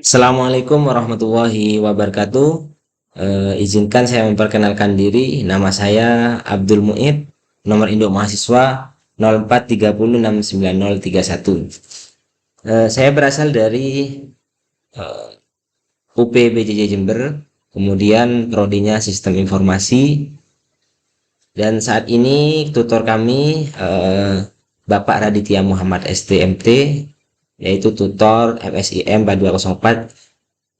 Assalamualaikum warahmatullahi wabarakatuh. Izinkan saya memperkenalkan diri. Nama saya Abdul Muid, nomor induk mahasiswa 0430690031. Saya berasal dari UPBJJ Jember, kemudian prodinya Sistem Informasi, dan saat ini tutor kami Bapak Raditya Muhammad STMT, yaitu tutor MSIM 4204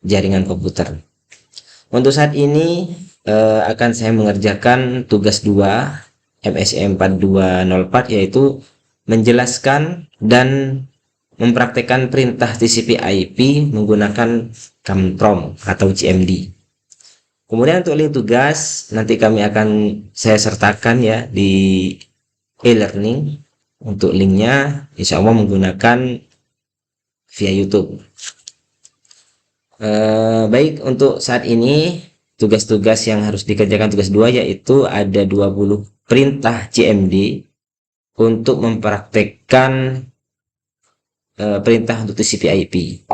Jaringan Komputer. Untuk saat ini akan saya mengerjakan tugas 2 MSIM 4204, yaitu menjelaskan dan mempraktekkan perintah TCP/IP menggunakan CAMPROM atau CMD. Kemudian untuk link tugas nanti saya sertakan ya di e-learning. Untuk linknya insya Allah menggunakan via YouTube. Baik, untuk saat ini tugas-tugas yang harus dikerjakan tugas 2 yaitu ada 20 perintah CMD untuk mempraktekkan perintah untuk TCP/IP.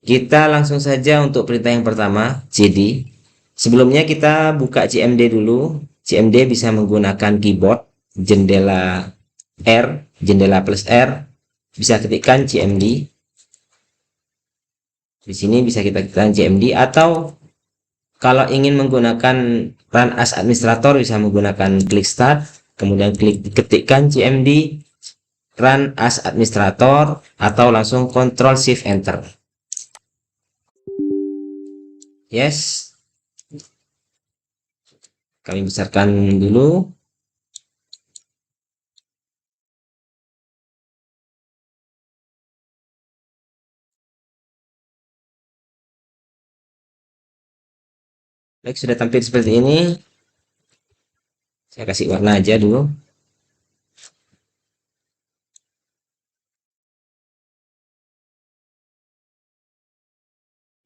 Kita langsung saja untuk perintah yang pertama, CD. Sebelumnya kita buka CMD dulu. CMD bisa menggunakan keyboard, jendela R, jendela plus R, bisa ketikkan CMD. Di sini bisa kita ketikkan CMD, atau kalau ingin menggunakan run as administrator bisa menggunakan klik start, kemudian ketikkan CMD run as administrator, atau langsung Ctrl Shift Enter. Yes, kami besarkan dulu. Baik, sudah tampil seperti ini. Saya kasih warna aja dulu.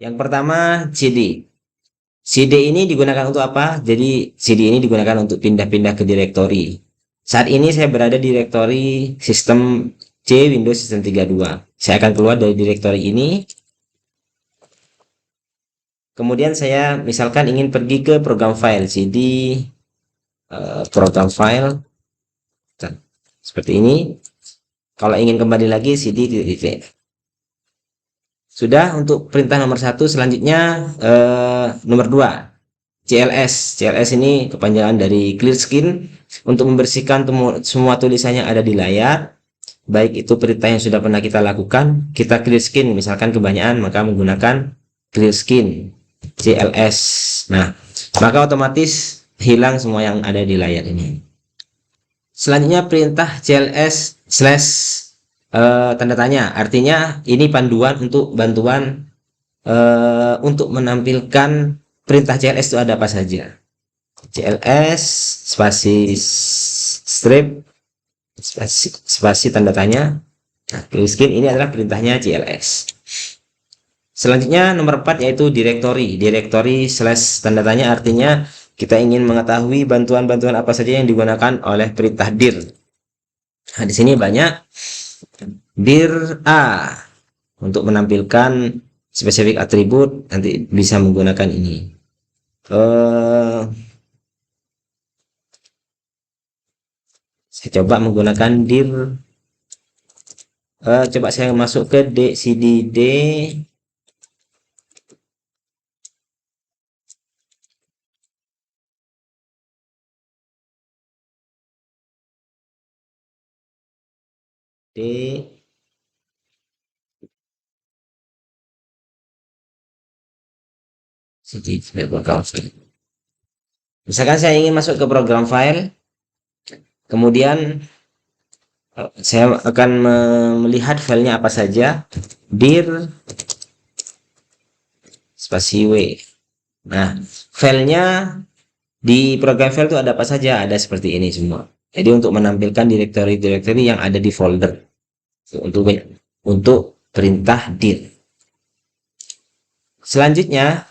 Yang pertama, CD. CD ini digunakan untuk apa? Jadi CD ini digunakan untuk pindah-pindah ke direktori. Saat ini saya berada di direktori sistem C Windows System 32. Saya akan keluar dari direktori ini. Kemudian saya misalkan ingin pergi ke program file, CD program file seperti ini. Kalau ingin kembali lagi, CD titik. Sudah untuk perintah nomor 1. Selanjutnya nomor 2, CLS. CLS ini kepanjangan dari clear screen, untuk membersihkan semua tulisan yang ada di layar. Baik itu perintah yang sudah pernah kita lakukan, kita clear screen. Misalkan kebanyakan, maka menggunakan clear screen CLS. Nah, maka otomatis hilang semua yang ada di layar ini. Selanjutnya perintah CLS slash tanda tanya, artinya ini panduan untuk bantuan untuk menampilkan perintah CLS itu ada apa saja. CLS spasi strip spasi tanda tanya. Nah, screen ini adalah perintahnya CLS. Selanjutnya nomor 4 yaitu directory slash tanda tanya, artinya kita ingin mengetahui bantuan-bantuan apa saja yang digunakan oleh perintah dir. Nah, di sini banyak. Dir A untuk menampilkan spesifik atribut, nanti bisa menggunakan ini. Saya coba menggunakan dir. Coba saya masuk ke cdd d cd program file. Misalkan saya ingin masuk ke program file, kemudian saya akan melihat filenya apa saja. Dir spasi w. Nah, filenya di program file itu ada apa saja? Ada seperti ini semua. Jadi untuk menampilkan direktori-direktori yang ada di folder untuk perintah dir. Selanjutnya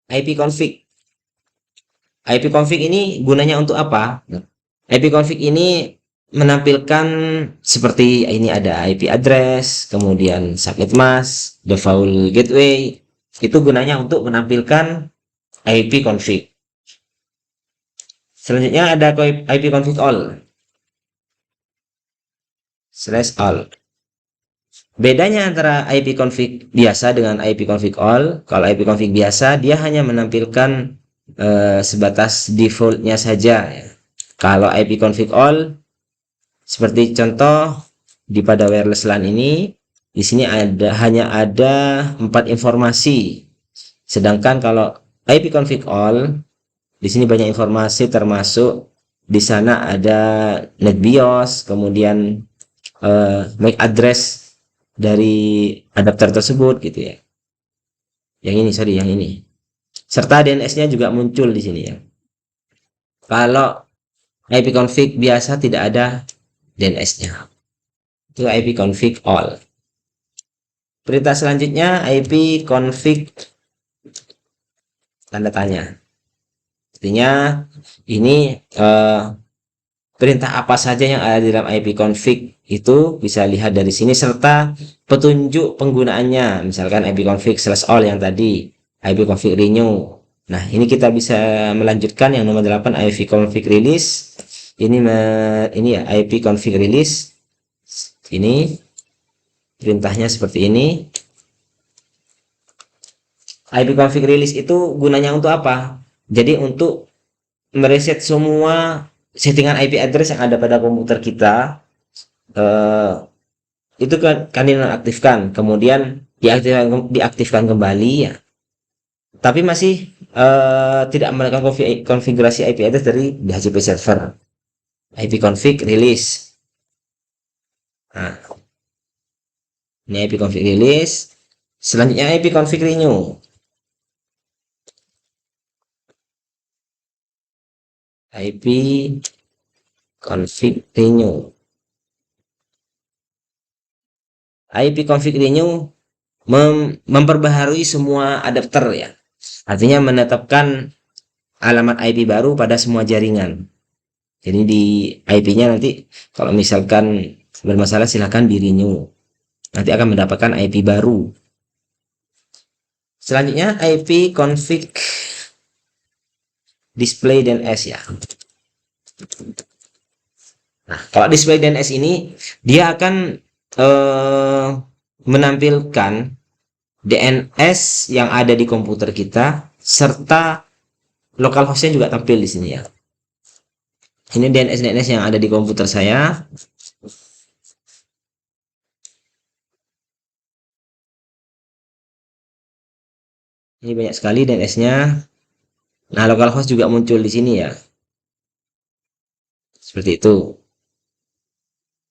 ipconfig. ipconfig ini gunanya untuk apa? ipconfig ini menampilkan seperti ini, ada IP address, kemudian subnet mask, default gateway. Itu gunanya untuk menampilkan IP config. Selanjutnya ada IP config all /all. Bedanya antara IP config biasa dengan IP config all, kalau IP config biasa dia hanya menampilkan sebatas defaultnya saja ya. Kalau IP config all, seperti contoh pada wireless LAN ini, di sini hanya ada 4 informasi. Sedangkan kalau IP config all, di sini banyak informasi, termasuk di sana ada NetBIOS, kemudian MAC address dari adapter tersebut gitu ya. Yang ini. Serta DNS-nya juga muncul di sini ya. Kalau IP config biasa tidak ada DNS-nya. Itu IP config all. Perintah selanjutnya IP config tanda tanya. Artinya ini perintah apa saja yang ada di dalam IP config itu bisa lihat dari sini, serta petunjuk penggunaannya, misalkan IP config /all yang tadi, IP config renew. Nah, ini kita bisa melanjutkan yang nomor 8, IP config release. Ini ya IP config release. Ini perintahnya seperti ini. IP config release itu gunanya untuk apa? Jadi untuk mereset semua settingan IP address yang ada pada komputer kita, itu kan dinonaktifkan, kemudian diaktifkan kembali ya. Tapi masih tidak melakukan konfigurasi IP address dari DHCP server. IP config release. Nah, ini IP config release. Selanjutnya IP config renew. IP config renew. IP config renew memperbaharui semua adapter ya. Artinya menetapkan alamat IP baru pada semua jaringan. Jadi di IP-nya nanti kalau misalkan bermasalah silahkan di renew. Nanti akan mendapatkan IP baru. Selanjutnya IP config display DNS ya. Nah, kalau display DNS ini dia akan menampilkan DNS yang ada di komputer kita, serta localhostnya juga tampil di sini ya. Ini DNS yang ada di komputer saya. Ini banyak sekali DNS-nya. Nah, localhost juga muncul di sini ya. Seperti itu.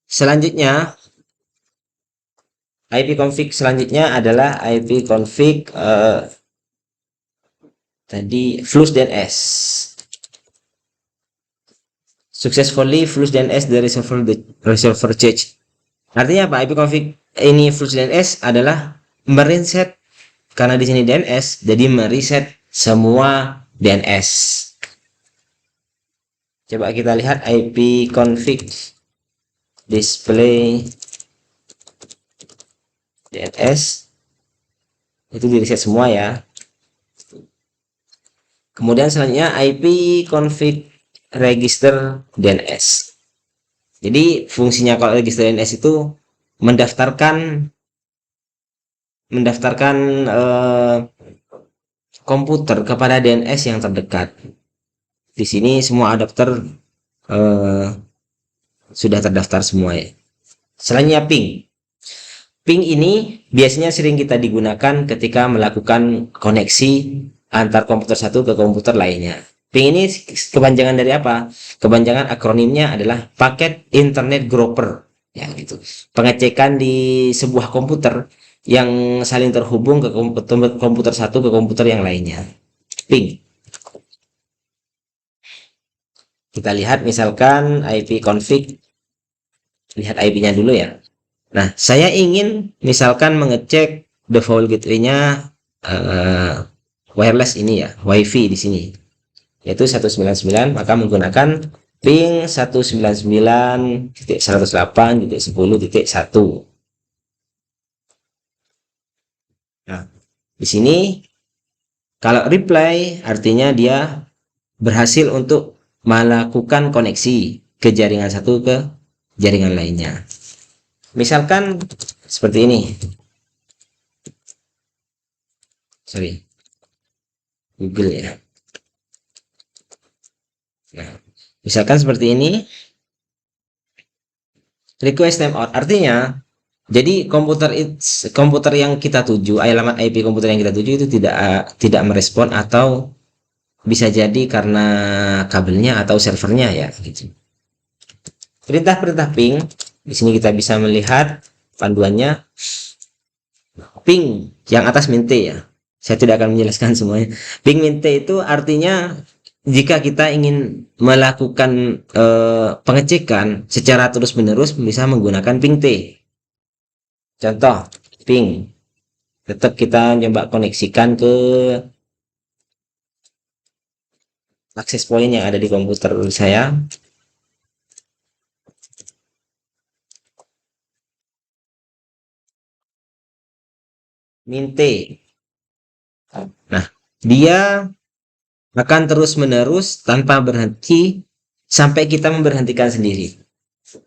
Selanjutnya, IP config selanjutnya adalah IP config tadi flush DNS. Successfully flush DNS dari reserver change. Artinya apa? IP config ini flush DNS adalah mereset, karena di sini DNS, jadi mereset semua DNS. Coba kita lihat IP config display DNS, itu di reset semua ya. Kemudian selanjutnya IP config register DNS. Jadi fungsinya kalau register DNS itu mendaftarkan komputer kepada DNS yang terdekat. Di sini semua adapter sudah terdaftar semua ya. Selanjutnya ping. Ping ini biasanya sering kita digunakan ketika melakukan koneksi antar komputer satu ke komputer lainnya. Ping ini kepanjangan dari apa? Kepanjangan akronimnya adalah Packet Internet Grouper. Ya gitu. Pengecekan di sebuah komputer yang saling terhubung ke komputer satu ke komputer yang lainnya. Ping. Kita lihat misalkan IP config. Lihat IP-nya dulu ya. Nah, saya ingin misalkan mengecek default gateway-nya wireless ini ya, WiFi di sini. Yaitu 199, maka menggunakan ping 199.108.10.1. Nah, di sini kalau reply artinya dia berhasil untuk melakukan koneksi ke jaringan satu ke jaringan lainnya. Misalkan seperti ini. Sorry. Google ya. Nah, misalkan seperti ini. Request timeout artinya jadi komputer yang kita tuju, alamat IP komputer yang kita tuju itu tidak merespon, atau bisa jadi karena kabelnya atau servernya ya gitu. Perintah-perintah ping di sini kita bisa melihat panduannya. Ping yang atas min T ya. Saya tidak akan menjelaskan semuanya. Ping min T itu artinya jika kita ingin melakukan pengecekan secara terus-menerus bisa menggunakan ping T. Contoh, ping. Tetap kita coba koneksikan ke akses point yang ada di komputer saya. Min T. Nah, dia akan terus-menerus tanpa berhenti sampai kita memberhentikan sendiri.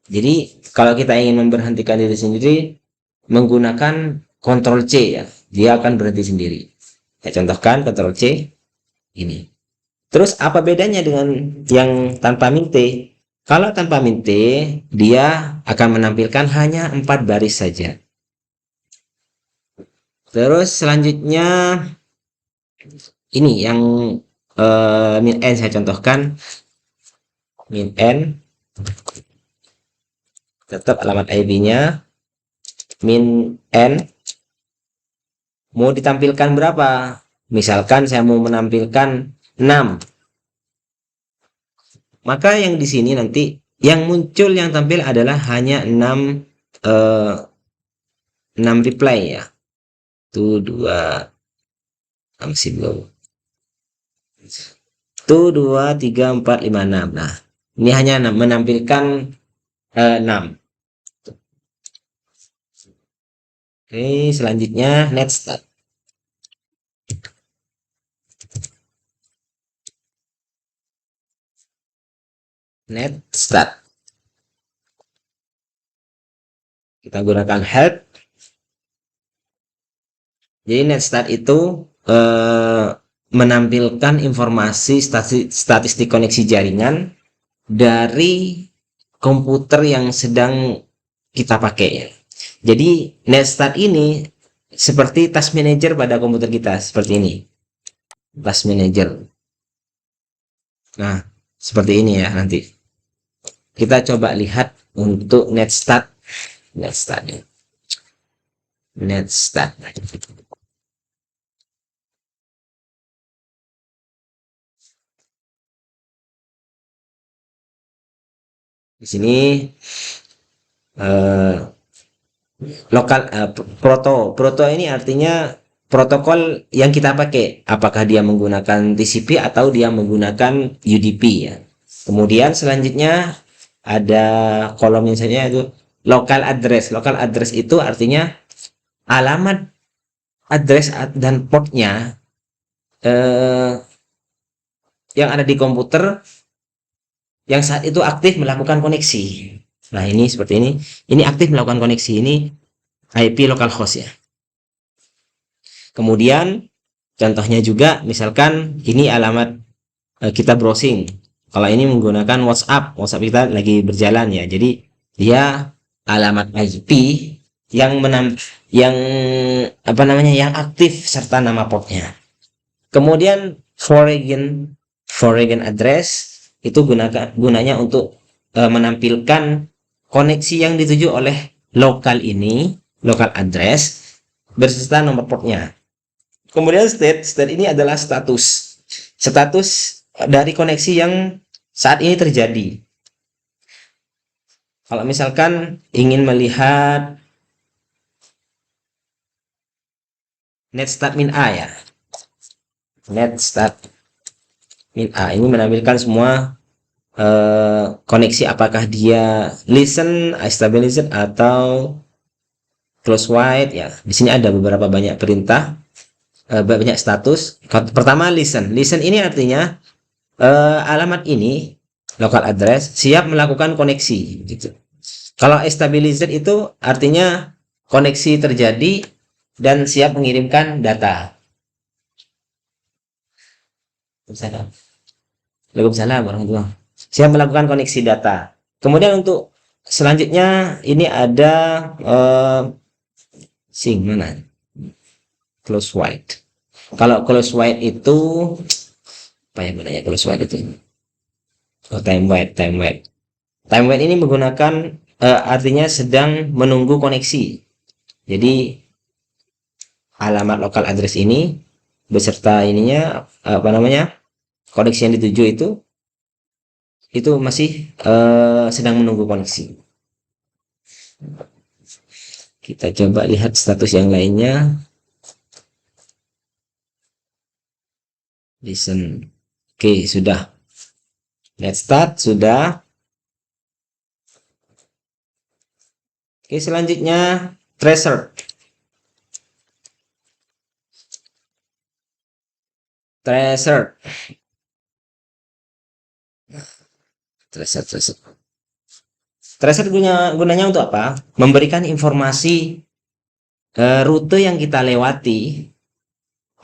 Jadi, kalau kita ingin memberhentikan diri sendiri menggunakan Ctrl C ya, dia akan berhenti sendiri. Saya contohkan Ctrl C ini. Terus apa bedanya dengan yang tanpa min T? Kalau tanpa min T, dia akan menampilkan hanya 4 baris saja. Terus selanjutnya ini yang min n saya contohkan. Min n tetap alamat IP-nya min n mau ditampilkan berapa? Misalkan saya mau menampilkan 6. Maka yang di sini nanti yang muncul yang tampil adalah hanya 6 reply ya. 1 2 masih belum. 1 2 3 4 5 6. Nah, ini hanya menampilkan 6. Oke, selanjutnya net start. Net start. Kita gunakan help. Jadi net start itu menampilkan informasi statistik koneksi jaringan dari komputer yang sedang kita pakai ya. Jadi net start ini seperti task manager pada komputer kita, seperti ini. Task manager. Nah, seperti ini ya nanti. Kita coba lihat untuk net start. Net start. Net start. Di sini lokal proto ini artinya protokol yang kita pakai, apakah dia menggunakan TCP atau dia menggunakan UDP ya. Kemudian selanjutnya ada kolom yang saja itu local address. Local address itu artinya alamat address dan portnya yang ada di komputer yang saat itu aktif melakukan koneksi. Nah, ini seperti ini. Ini aktif melakukan koneksi, ini IP localhost ya. Kemudian contohnya juga misalkan ini alamat kita browsing. Kalau ini menggunakan WhatsApp kita lagi berjalan ya. Jadi dia alamat IP yang yang aktif serta nama portnya. Kemudian foreign address itu gunanya untuk menampilkan koneksi yang dituju oleh lokal ini, local address beserta nomor portnya. Kemudian state ini adalah status dari koneksi yang saat ini terjadi. Kalau misalkan ingin melihat net start min A ya, net start min A ini menampilkan semua koneksi apakah dia listen, stabilizer atau close wide ya. Di sini ada beberapa banyak perintah, banyak status. Pertama listen. Listen ini artinya alamat ini local address siap melakukan koneksi gitu. Kalau stabilizer itu artinya koneksi terjadi dan siap mengirimkan data. Waalaikumsalam warahmatullahi wabarakatuh. Siap melakukan koneksi data. Kemudian untuk selanjutnya ini ada mana? Close wide. Kalau close wide itu apa ya gunanya close wide itu? Oh, time wide. Time wide ini menggunakan artinya sedang menunggu koneksi. Jadi alamat local address ini beserta ininya apa namanya? Koneksi yang dituju itu masih sedang menunggu koneksi. Kita coba lihat status yang lainnya. Listen. Oke, sudah. Let's start, sudah. Oke, selanjutnya tracer. Tracer. Tracer gunanya untuk apa? Memberikan informasi rute yang kita lewati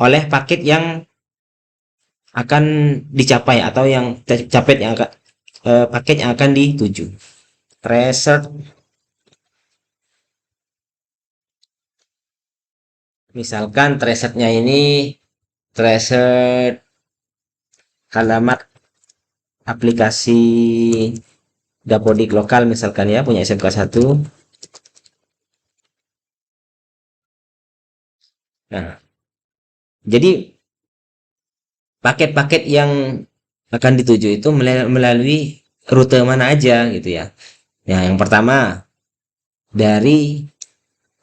oleh paket yang akan dicapai atau yang paket yang akan dituju. Tracer. Misalkan tracernya ini tracer alamat aplikasi Dapodik lokal misalkan ya, punya SMK 1. Nah, jadi paket-paket yang akan dituju itu melalui rute mana aja gitu ya. Ya, yang pertama dari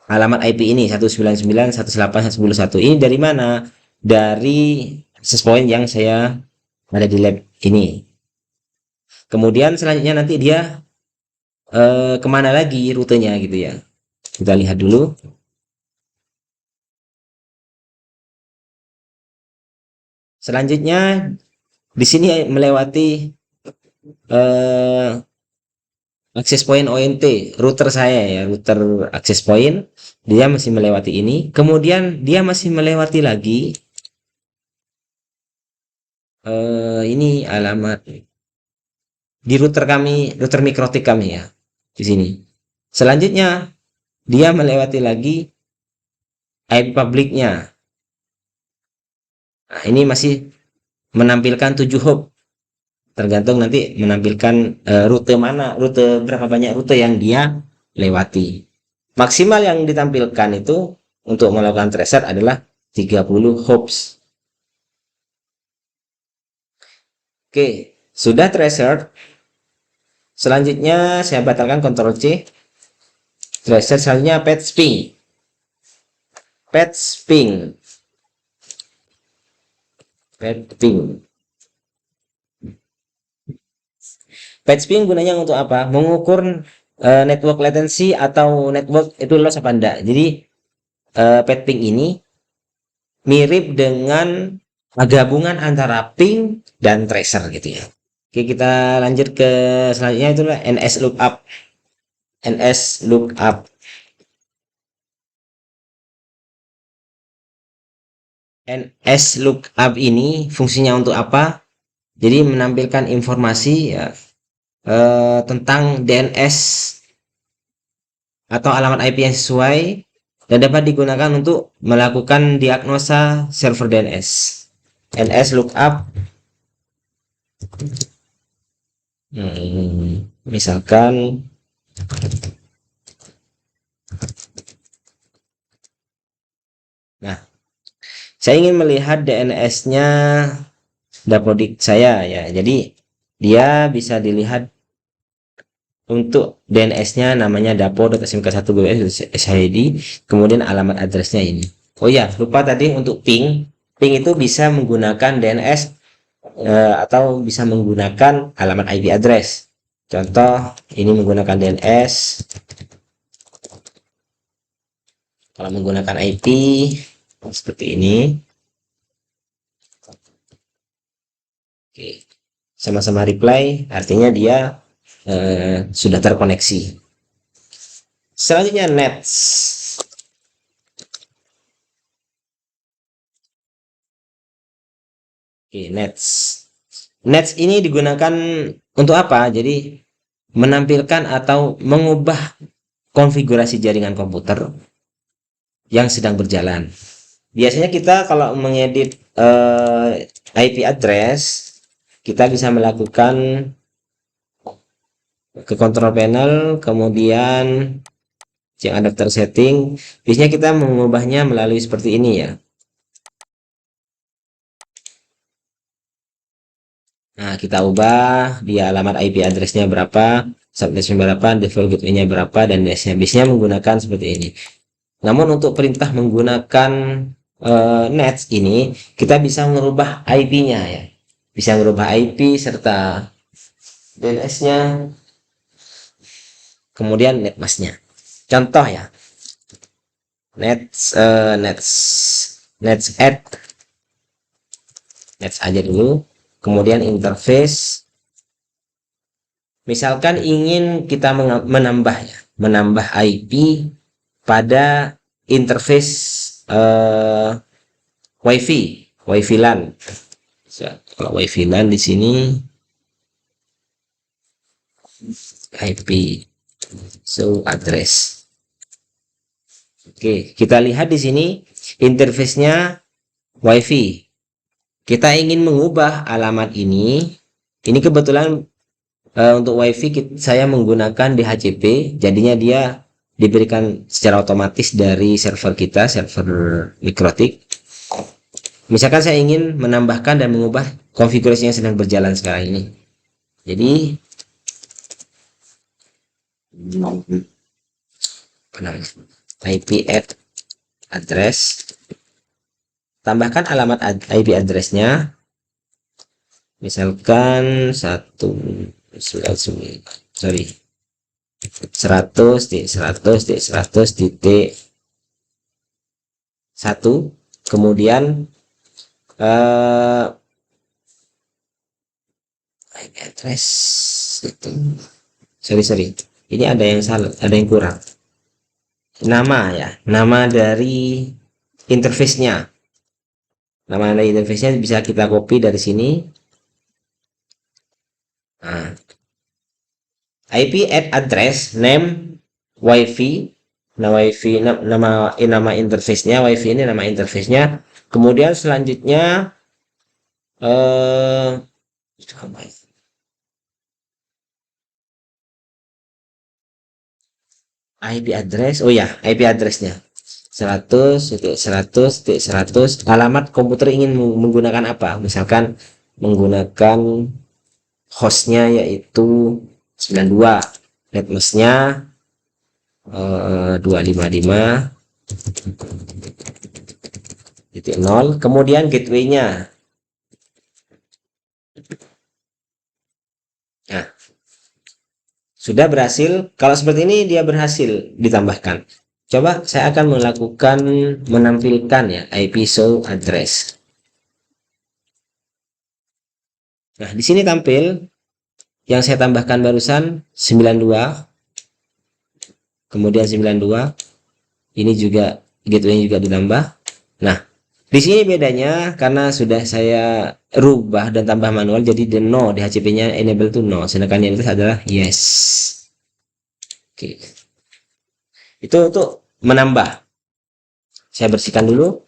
alamat IP ini 199.168.111. Ini dari mana? Dari access point yang saya ada di lab ini. Kemudian selanjutnya nanti dia kemana lagi rutenya gitu ya. Kita lihat dulu. Selanjutnya di sini melewati access point ONT, router saya ya, router access point, dia masih melewati ini. Kemudian dia masih melewati lagi ini alamat di router kami, router mikrotik kami ya, di sini. Selanjutnya dia melewati lagi IP publiknya. Nah, ini masih menampilkan 7 hop. Tergantung nanti menampilkan rute mana, rute berapa banyak rute yang dia lewati. Maksimal yang ditampilkan itu untuk melakukan tracer adalah 30 hops. Oke, sudah tracer. Selanjutnya saya batalkan Ctrl C. Tracer selanjutnya patch ping. Patch ping. Patch ping gunanya untuk apa? Mengukur network latency atau network itu loss apa enggak. Jadi patch ping ini mirip dengan gabungan antara ping dan tracer gitu ya. Oke, kita lanjut ke selanjutnya, itulah NS lookup. NS lookup. NS lookup ini fungsinya untuk apa? Jadi menampilkan informasi ya, tentang DNS atau alamat IP yang sesuai dan dapat digunakan untuk melakukan diagnosa server DNS. NS lookup. Misalkan saya ingin melihat DNS-nya Dapodik saya ya. Jadi dia bisa dilihat untuk DNS-nya namanya dapo.smk1bbs.id, kemudian alamat addressnya ini. Oh ya, lupa tadi untuk ping. Ping itu bisa menggunakan DNS atau bisa menggunakan alamat IP address. Contoh ini menggunakan DNS. Kalau menggunakan IP seperti ini. Oke, sama-sama reply, artinya dia sudah terkoneksi. Selanjutnya nets. Oke, nets. Nets ini digunakan untuk apa? Jadi menampilkan atau mengubah konfigurasi jaringan komputer yang sedang berjalan. Biasanya kita kalau mengedit IP address, kita bisa melakukan ke control panel, kemudian yang adapter setting. Biasanya kita mengubahnya melalui seperti ini ya. Nah, kita ubah dia alamat IP addressnya berapa, subnetnya berapa, default gateway-nya berapa, dan netsnya. Biasanya menggunakan seperti ini. Namun untuk perintah menggunakan nets ini, kita bisa merubah IP-nya ya. Bisa merubah IP serta DNS-nya, kemudian netmask-nya. Contoh ya, nets add nets aja dulu, kemudian interface. Misalkan ingin kita menambah ya, menambah IP pada interface WiFi LAN. Kalau WiFi LAN di sini IP so address. Oke, kita lihat di sini interface-nya WiFi. Kita ingin mengubah alamat ini. Ini kebetulan untuk WiFi saya menggunakan DHCP, jadinya dia diberikan secara otomatis dari server kita, server Mikrotik. Misalkan saya ingin menambahkan dan mengubah konfigurasi yang sedang berjalan sekarang ini. Jadi IP address, tambahkan alamat IP addressnya, misalkan 100.100.100.1, kemudian IP address itu sorry ini ada yang salah, ada yang kurang. Nama ya, nama dari interface-nya. Nama dari interface-nya bisa kita copy dari sini. Nah, IP address name WiFi, nama interface-nya WiFi, ini nama interface-nya. Kemudian selanjutnya IP address, oh ya, IP addressnya 100.100.100. alamat komputer ingin menggunakan apa, misalkan menggunakan hostnya yaitu 92, netmasknya 255.0, kemudian gateway-nya. Nah, sudah berhasil. Kalau seperti ini dia berhasil ditambahkan. Coba saya akan melakukan menampilkan ya IP show address. Nah, di sini tampil yang saya tambahkan barusan 92, kemudian 92. Ini juga gateway juga ditambah. Nah, di sini bedanya karena sudah saya rubah dan tambah manual, jadi the no DHCP-nya enable to no, sedangkan yang itu adalah yes. Oke. Itu untuk menambah. Saya bersihkan dulu.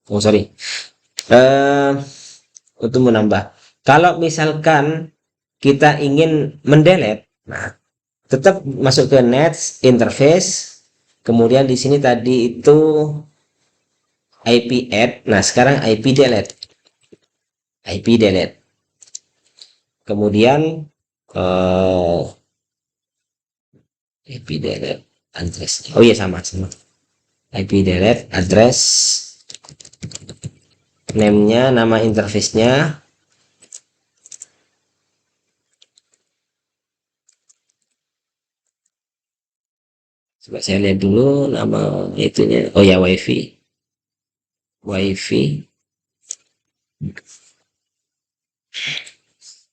Oh sorry. Untuk menambah. Kalau misalkan kita ingin mendelete, nah tetap masuk ke nets interface. Kemudian di sini tadi itu IP add. Nah sekarang IP delete. IP delete. Kemudian IP delete address. Oh iya sama. IP delete address, name-nya, nama interface-nya, Coba saya lihat dulu nama itunya. Oh ya, WiFi. WiFi.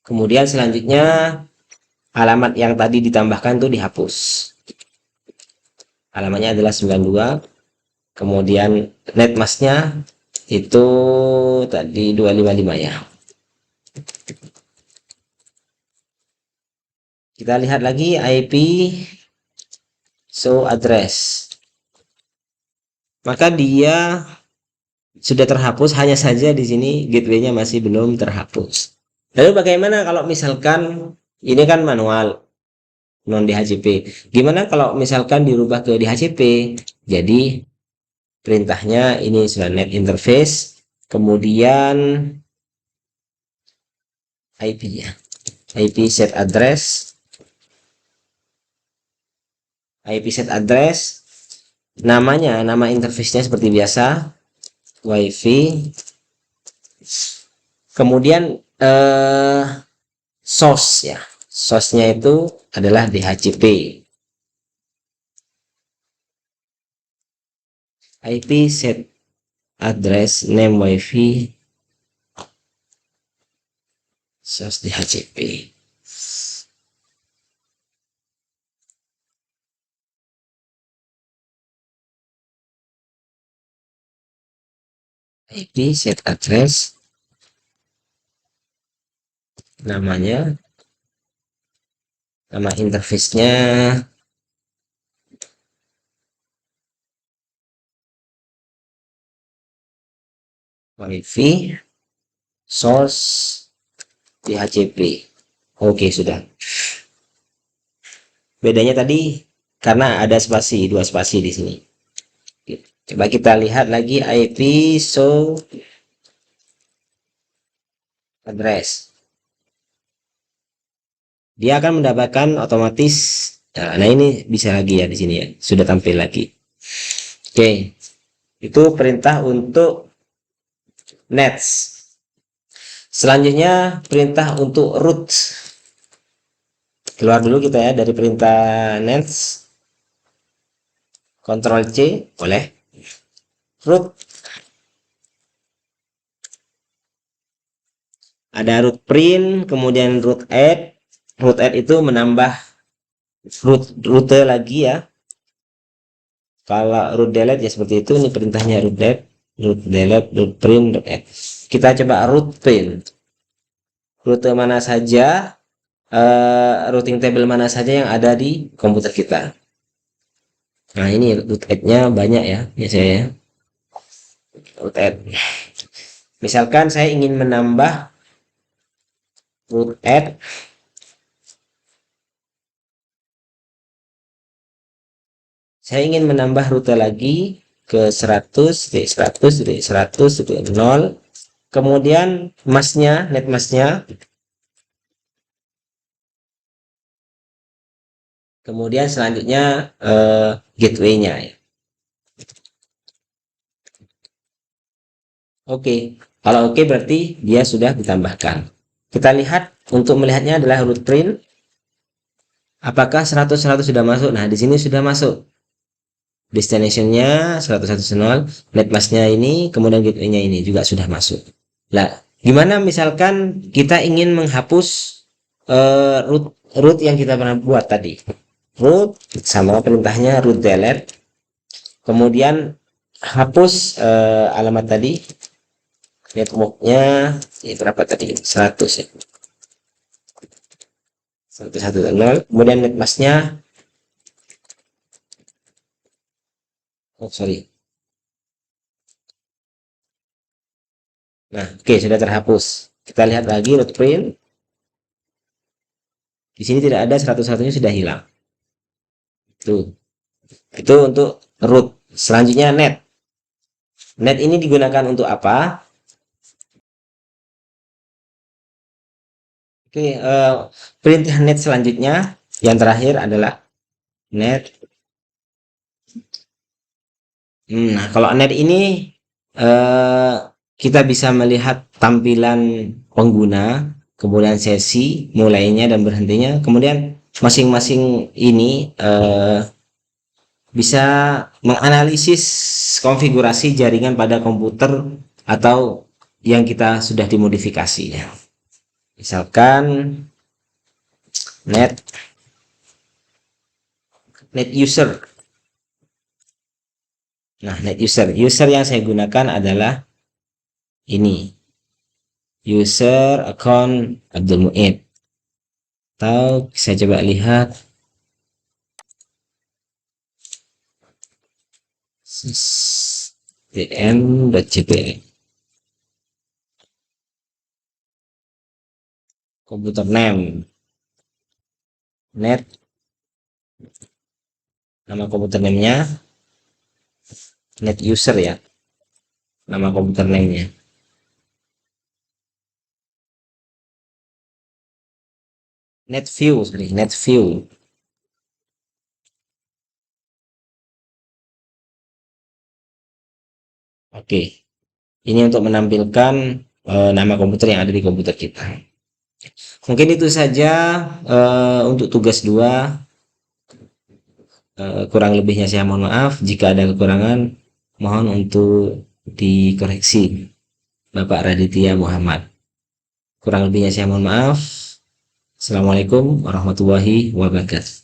Kemudian selanjutnya alamat yang tadi ditambahkan tuh dihapus. Alamatnya adalah 92. Kemudian netmasknya itu tadi 255 ya. Kita lihat lagi IP show address. Maka dia sudah terhapus, hanya saja di sini gateway-nya masih belum terhapus. Lalu bagaimana kalau misalkan ini kan manual non DHCP. Gimana kalau misalkan dirubah ke DHCP? Jadi perintahnya ini sudah net interface, kemudian IP ya. IP set address. IP set address. Namanya, nama interface-nya seperti biasa, WiFi. Kemudian source ya. Source-nya itu adalah DHCP. IP set address name WiFi source DHCP. IP set address namanya, nama interface-nya WiFi source DHCP. Oke, sudah. Bedanya tadi karena ada spasi, 2 spasi di sini. Coba kita lihat lagi IP show address. Dia akan mendapatkan otomatis. Nah, ini bisa lagi ya di sini ya, sudah tampil lagi. Oke, itu perintah untuk nets. Selanjutnya perintah untuk root. Keluar dulu kita ya dari perintah nets. Ctrl C boleh. Root. Ada root print, kemudian root add. Root add itu menambah rute lagi ya. Kalau root delete ya seperti itu. Ini perintahnya root delete, root print, root add. Kita coba root print. Rute mana saja, routing table mana saja yang ada di komputer kita. Nah, ini root add-nya banyak ya biasanya ya. Root add. Misalkan saya ingin menambah root add saya ingin menambah rute lagi ke 100, 0. Kemudian masknya, net masknya. Kemudian selanjutnya gateway-nya ya. Oke, kalau oke berarti dia sudah ditambahkan. Kita lihat, untuk melihatnya adalah root print. Apakah 100 sudah masuk? Nah, di sini sudah masuk. Destination-nya 100, net masknya ini, kemudian gateway-nya ini juga sudah masuk. Nah, gimana misalkan kita ingin menghapus root yang kita pernah buat tadi? Root sama perintahnya root delete, kemudian hapus alamat tadi, networknya berapa tadi, 100 ya, 110, kemudian netmasknya, nah oke, sudah terhapus. Kita lihat lagi root print, di sini tidak ada, 101-nya sudah hilang. Itu untuk root. Selanjutnya net. Net ini digunakan untuk apa? Oke, perintah net selanjutnya yang terakhir adalah net. Nah, kalau net ini kita bisa melihat tampilan pengguna, kemudian sesi mulainya dan berhentinya, kemudian masing-masing ini bisa menganalisis konfigurasi jaringan pada komputer atau yang kita sudah dimodifikasi. Misalkan net user. Nah, net user yang saya gunakan adalah ini, user account Abdul Muid. Atau saya coba lihat dm.jpl komputer name, net, nama komputer name-nya, net user ya, nama komputer name-nya. Net view. Oke, ini untuk menampilkan nama komputer yang ada di komputer kita. Mungkin itu saja untuk tugas 2. Kurang lebihnya saya mohon maaf. Jika ada kekurangan, mohon untuk dikoreksi. Bapak Raditya Muhammad. Kurang lebihnya saya mohon maaf. Assalamualaikum warahmatullahi wabarakatuh.